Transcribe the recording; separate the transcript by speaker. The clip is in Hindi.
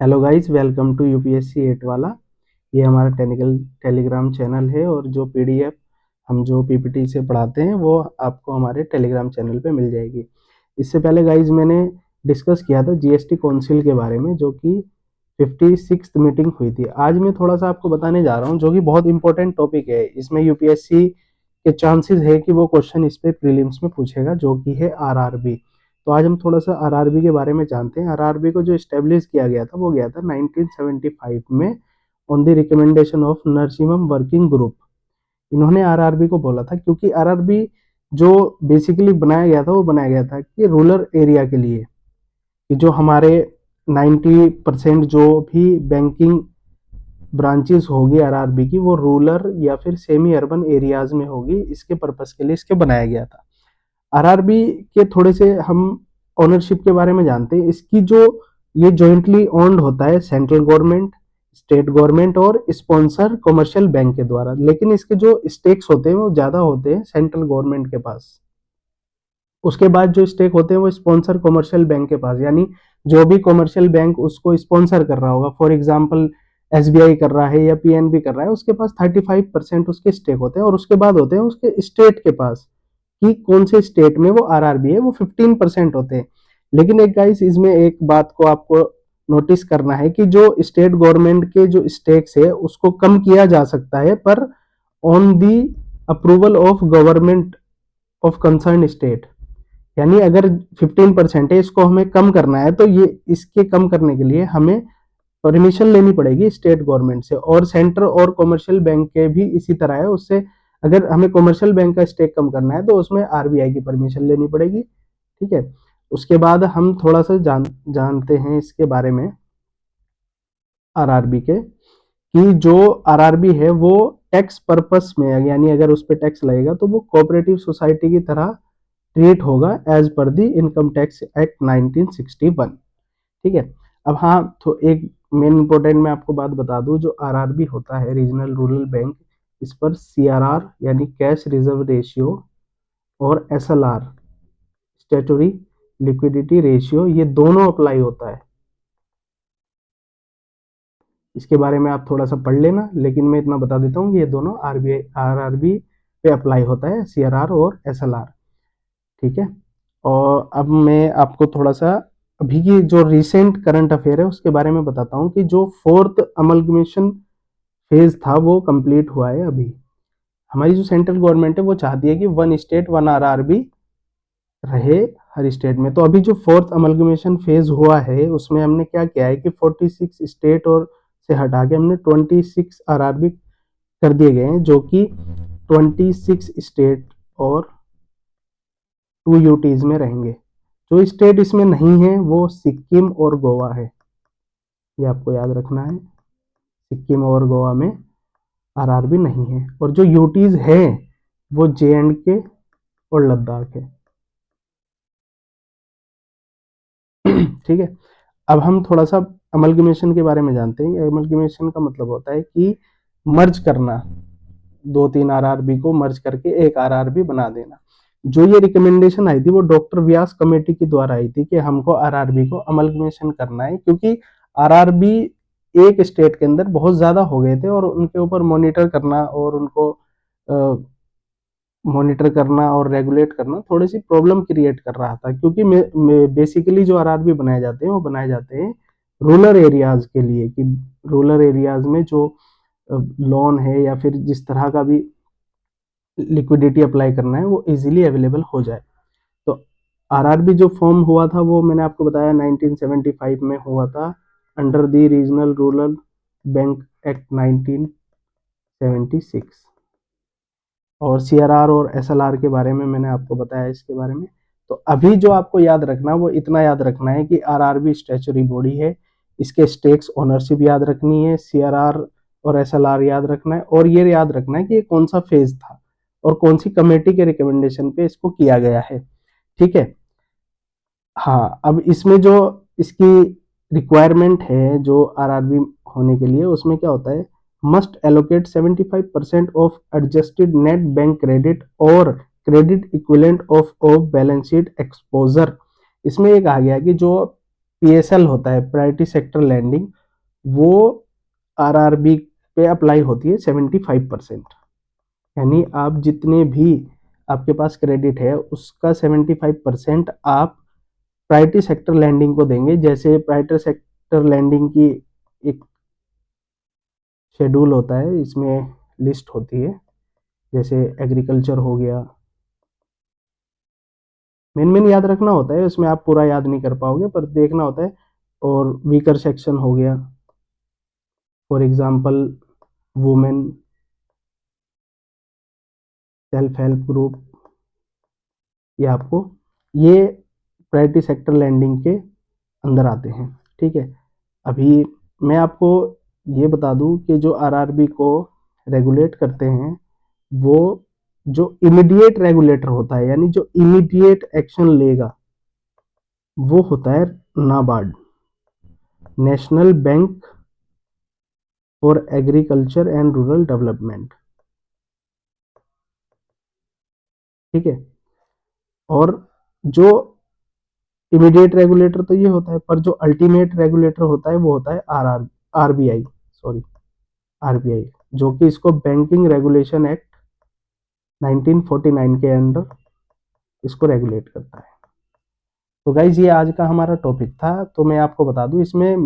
Speaker 1: Hello guys, welcome to UPSC 8 वाला। ये हमारा टेलीग्राम चैनल है और जो पीडीएफ हम जो पीपीटी से पढ़ाते हैं वो आपको हमारे टेलीग्राम चैनल पे मिल जाएगी। इससे पहले गाइस मैंने डिस्कस किया था जीएसटी काउंसिल के बारे में, जो कि 56th मीटिंग हुई थी। आज मैं थोड़ा सा आपको बताने जा रहा हूँ, जो कि बहुत इंपॉर्टेंट टॉपिक है। इसमें यूपीएससी के चांसेस है कि वो क्वेश्चन इस पे प्रीलिम्स में पूछेगा, जो कि है आरआरबी। तो आज हम थोड़ा सा आरआरबी के बारे में जानते हैं। आरआरबी को जो स्टेब्लिश किया गया था वो गया था 1975 में on the recommendation of Narasimham working group. इन्होंने आरआरबी को बोला था क्योंकि आरआरबी जो बेसिकली बनाया गया था वो बनाया गया था कि रूरल एरिया के लिए, कि जो हमारे 90% जो भी बैंकिंग ब्रांचेस होगी आरआरबी की वो रूरल या फिर सेमी अर्बन एरियाज में होगी। इसके पर्पस के लिए इसके बनाया गया था। आरआरबी के थोड़े से हम ओनरशिप के बारे में जानते हैं। इसकी जो ये जॉइंटली ओन्ड होता है सेंट्रल गवर्नमेंट, स्टेट गवर्नमेंट और स्पॉन्सर कमर्शियल बैंक के द्वारा, लेकिन इसके जो स्टेक्स होते हैं वो ज्यादा होते हैं सेंट्रल गवर्नमेंट के पास। उसके बाद जो स्टेक होते हैं वो स्पॉन्सर कमर्शियल बैंक के पास, यानी जो भी कमर्शियल बैंक उसको स्पॉन्सर कर रहा होगा, फॉर एग्जाम्पल एसबीआई कर रहा है या पीएनबी कर रहा है, उसके पास 35% उसके स्टेक होते हैं। और उसके बाद होते हैं उसके स्टेट के पास, कि कौन से स्टेट में वो आरआरबी है, वो 15% होते हैं। लेकिन एक गाइस इसमें एक बात को आपको नोटिस करना है कि जो स्टेट गवर्नमेंट के जो स्टेक्स है उसको कम किया जा सकता है, पर on the approval of government of concern state. यानी अगर 15% है, इसको हमें कम करना है, तो ये इसके कम करने के लिए हमें परमिशन लेनी पड़ेगी स्टेट गवर्नमेंट से। और सेंटर और कमर्शियल बैंक के भी इसी तरह है। उससे अगर हमें कमर्शियल बैंक का स्टेक कम करना है तो उसमें आरबीआई की परमिशन लेनी पड़ेगी। ठीक है। उसके बाद हम थोड़ा सा जानते हैं इसके बारे में आरआरबी के, कि जो आरआरबी है वो टैक्स पर्पस में, यानी अगर उस पर टैक्स लगेगा तो वो कोऑपरेटिव सोसाइटी की तरह ट्रीट होगा as per the income tax act 1961। ठीक है। अब हाँ, तो एक मेन इंपॉर्टेंट मैं आपको बात बता दूं, जो आरआरबी होता है रीजनल रूरल बैंक, इस पर सीआरआर यानी कैश रिजर्व रेशियो और एसएलआर स्टैट्यूटरी लिक्विडिटी रेशियो, ये दोनों अप्लाई होता है। इसके बारे में आप थोड़ा सा पढ़ लेना, लेकिन मैं इतना बता देता हूँ कि ये दोनों आरआरबी पे अप्लाई होता है, सीआरआर और एसएलआर। ठीक है। और अब मैं आपको थोड़ा सा अभी की जो रिसेंट करंट अफेयर है उसके बारे में बताता हूँ, कि जो फोर्थ अमलगमेशन फेज था वो कंप्लीट हुआ है अभी। हमारी जो सेंट्रल गवर्नमेंट है वो चाहती है कि वन स्टेट वन आरआरबी रहे हर स्टेट में। तो अभी जो फोर्थ अमलगमेशन फेज हुआ है उसमें हमने क्या किया है कि 46 स्टेट और से हटा के हमने 26 आरआरबी कर दिए गए हैं, जो कि 26 स्टेट और 2 यूटीज में रहेंगे। जो स्टेट इसमें नहीं है वो सिक्किम और गोवा है, ये आपको याद रखना है। सिक्किम और गोवा में आरआरबी नहीं है। और जो यूटीज है वो जे एंड के और लद्दाख है। ठीक है। अब हम थोड़ा सा अमलगमेशन के बारे में जानते हैं। अमलगमेशन का मतलब होता है कि मर्ज करना, 2-3 आरआरबी को मर्ज करके एक आरआरबी बना देना। जो ये रिकमेंडेशन आई थी वो डॉक्टर व्यास कमेटी के द्वारा आई थी कि हमको आरआरबी को अमलगमेशन करना है, क्योंकि आरआरबी एक स्टेट के अंदर बहुत ज्यादा हो गए थे और उनके ऊपर मॉनिटर करना और उनको मॉनिटर करना और रेगुलेट करना थोड़ी सी प्रॉब्लम क्रिएट कर रहा था। क्योंकि बेसिकली जो आरआरबी बनाए जाते हैं वो बनाए जाते हैं रूरल एरियाज के लिए, कि रूरल एरियाज में जो लोन है या फिर जिस तरह का भी लिक्विडिटी अप्लाई करना है वो इजीली अवेलेबल हो जाए। तो आरआरबी जो फॉर्म हुआ था वो मैंने आपको बताया 1975 में हुआ था, under the regional rural bank act 1976। और सीआरआर और एसएलआर के बारे में मैंने आपको बताया इसके बारे में। तो अभी जो आपको याद रखना वो इतना याद रखना है कि आरआरबी स्टैच्यूटरी बॉडी है, इसके स्टेक्स ओनरशिप याद रखनी है, सीआरआर और एसएलआर याद रखना है, और ये याद रखना है कि ये कौन सा फेज था और कौन सी कमेटी के रिकमेंडेशन पे इसको किया गया है। ठीक है। हाँ, अब इसमें जो इसकी रिक्वायरमेंट है जो आरआरबी होने के लिए, उसमें क्या होता है, must allocate 75% of adjusted net bank credit और credit equivalent of balance sheet exposure. इसमें एक आ गया कि जो PSL होता है, प्रायोरिटी सेक्टर लैंडिंग, वो RRB पे अप्लाई होती है 75%। यानी आप जितने भी आपके पास क्रेडिट है उसका 75% आप प्रायोरिटी सेक्टर लैंडिंग को देंगे। जैसे प्रायोरिटी सेक्टर लैंडिंग की एक शेड्यूल होता है, इसमें लिस्ट होती है, जैसे एग्रीकल्चर हो गया, मेन याद रखना होता है, उसमें आप पूरा याद नहीं कर पाओगे पर देखना होता है। और वीकर सेक्शन हो गया, for example women, self help group, ये आपको ये प्रायोरिटी सेक्टर लैंडिंग के अंदर आते हैं। ठीक है, अभी मैं आपको ये बता दूं कि जो RRB को रेगुलेट करते हैं वो जो इमीडिएट रेगुलेटर होता है, यानी जो इमीडिएट एक्शन लेगा, वो होता है NABARD, national bank for agriculture and rural development. ठीक है, और जो इमीडिएट रेगुलेटर तो ये होता है, पर जो अल्टीमेट रेगुलेटर होता है वो होता है RBI, सॉरी RBI, जो कि इसको बैंकिंग रेगुलेशन एक्ट 1949 के अंडर इसको रेगुलेट करता है। तो गाइज ये आज का हमारा टॉपिक था, तो मैं आपको बता दूं इसमें